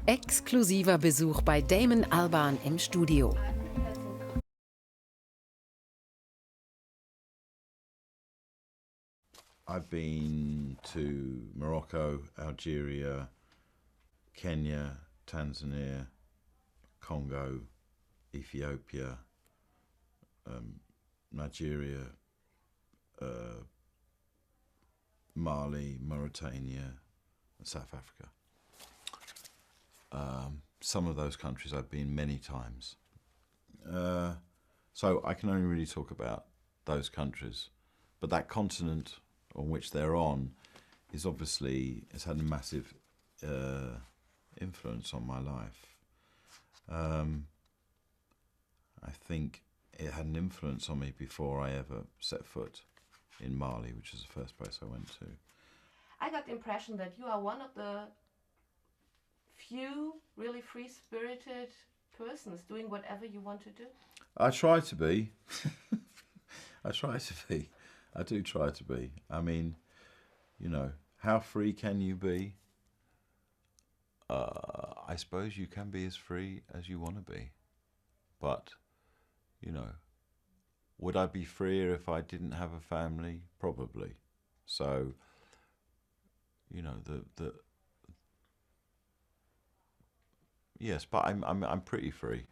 Exklusiver Besuch bei Damon Albarn im Studio. I've been to Morocco, Algeria, Kenya, Tanzania, Congo, Ethiopia, Nigeria, Mali, Mauritania, and South Africa. Some of those countries I've been many times. So I can only really talk about those countries. But that continent on which they're on is obviously, it's had a massive influence on my life. I think it had an influence on me before I ever set foot in Mali, which is the first place I went to. I got the impression that you are one of the few really free-spirited persons doing whatever you want to do. I try to be. I try to be. I do try to be. I mean, you know, how free can you be? I suppose you can be as free as you want to be. But, you know, would I be freer if I didn't have a family? Probably. So, you know, yes, but I'm pretty free.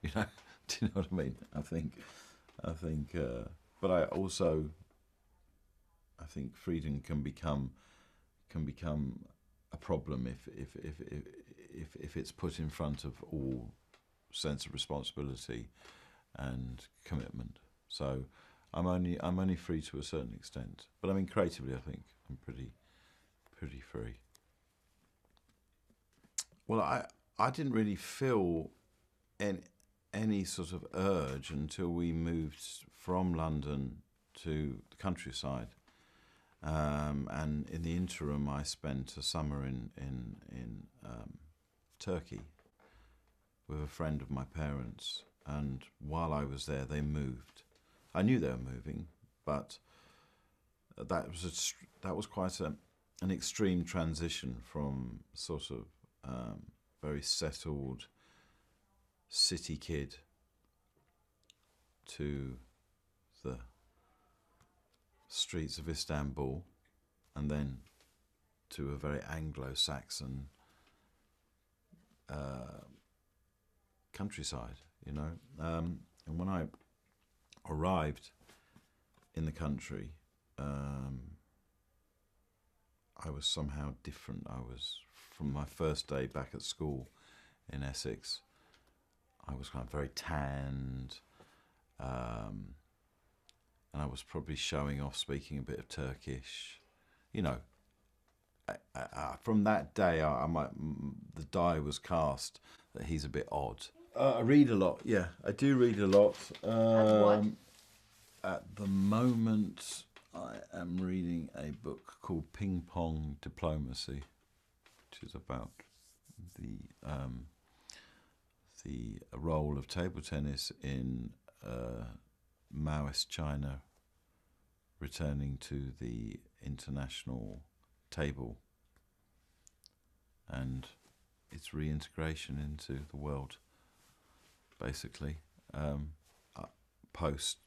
You know, do you know what I mean? I think, but I also, I think freedom can become a problem if it's put in front of all sense of responsibility and commitment. So I'm only free to a certain extent. But I mean, creatively, I think I'm pretty free. Well, I didn't really feel any sort of urge until we moved from London to the countryside. And in the interim, I spent a summer in Turkey with a friend of my parents. And while I was there, they moved. I knew they were moving, but that was quite an extreme transition from sort of very settled city kid to the streets of Istanbul, and then to a very Anglo-Saxon countryside, you know. And when I arrived in the country, I was somehow different. I was, from my first day back at school in Essex, I was kind of very tanned, and I was probably showing off speaking a bit of Turkish. You know, from that day, the die was cast that he's a bit odd. I read a lot, yeah, I do read a lot. What? At the moment, I am reading a book called Ping Pong Diplomacy, which is about the role of table tennis in Maoist China returning to the international table and its reintegration into the world, basically, post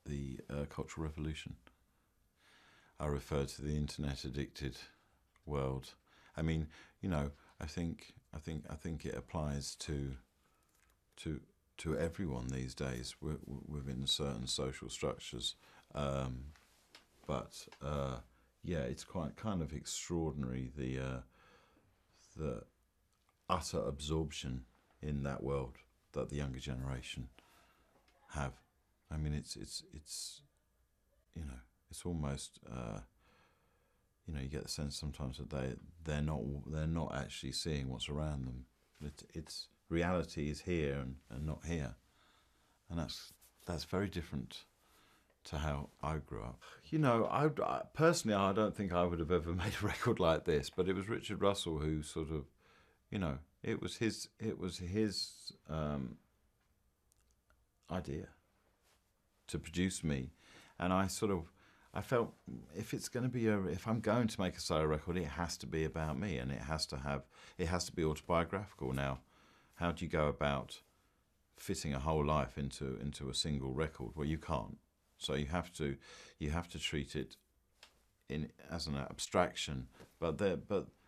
the Cultural Revolution. I refer to the internet-addicted world. I mean, you know, I think it applies to everyone these days within certain social structures. But yeah, it's quite kind of extraordinary the utter absorption in that world that the younger generation have. I mean, it's you know, it's almost you know, you get the sense sometimes that they're not actually seeing what's around them. It's reality is here and not here, and that's very different to how I grew up. You know, I personally, I don't think I would have ever made a record like this, but it was Richard Russell who sort of, you know, it was his idea to produce me, and I I felt if it's going to be if I'm going to make a solo record, it has to be about me, and it has to be autobiographical. Now, how do you go about fitting a whole life into a single record? Well, you can't. So you have to treat it as an abstraction. But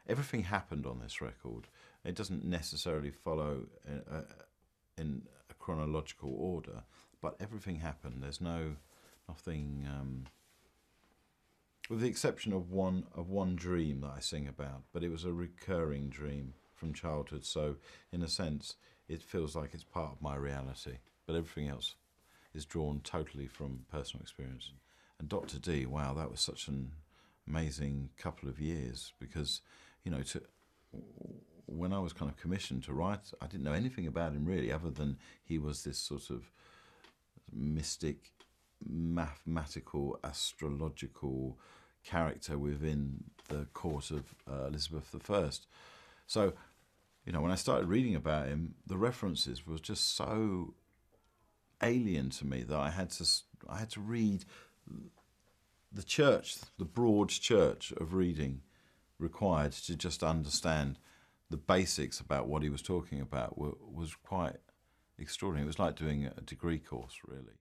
everything happened on this record. It doesn't necessarily follow in a chronological order, but everything happened. There's nothing. With the exception of one dream that I sing about, but it was a recurring dream from childhood. So, in a sense, it feels like it's part of my reality. But everything else is drawn totally from personal experience. And Dr. D, wow, that was such an amazing couple of years, because, when I was kind of commissioned to write, I didn't know anything about him really, other than he was this sort of mystic, mathematical, astrological character within the court of Elizabeth I. So, when I started reading about him, the references were just so alien to me that I had to read the church, the broad church of reading required to just understand the basics about what he was talking about was quite extraordinary. It was like doing a degree course, really.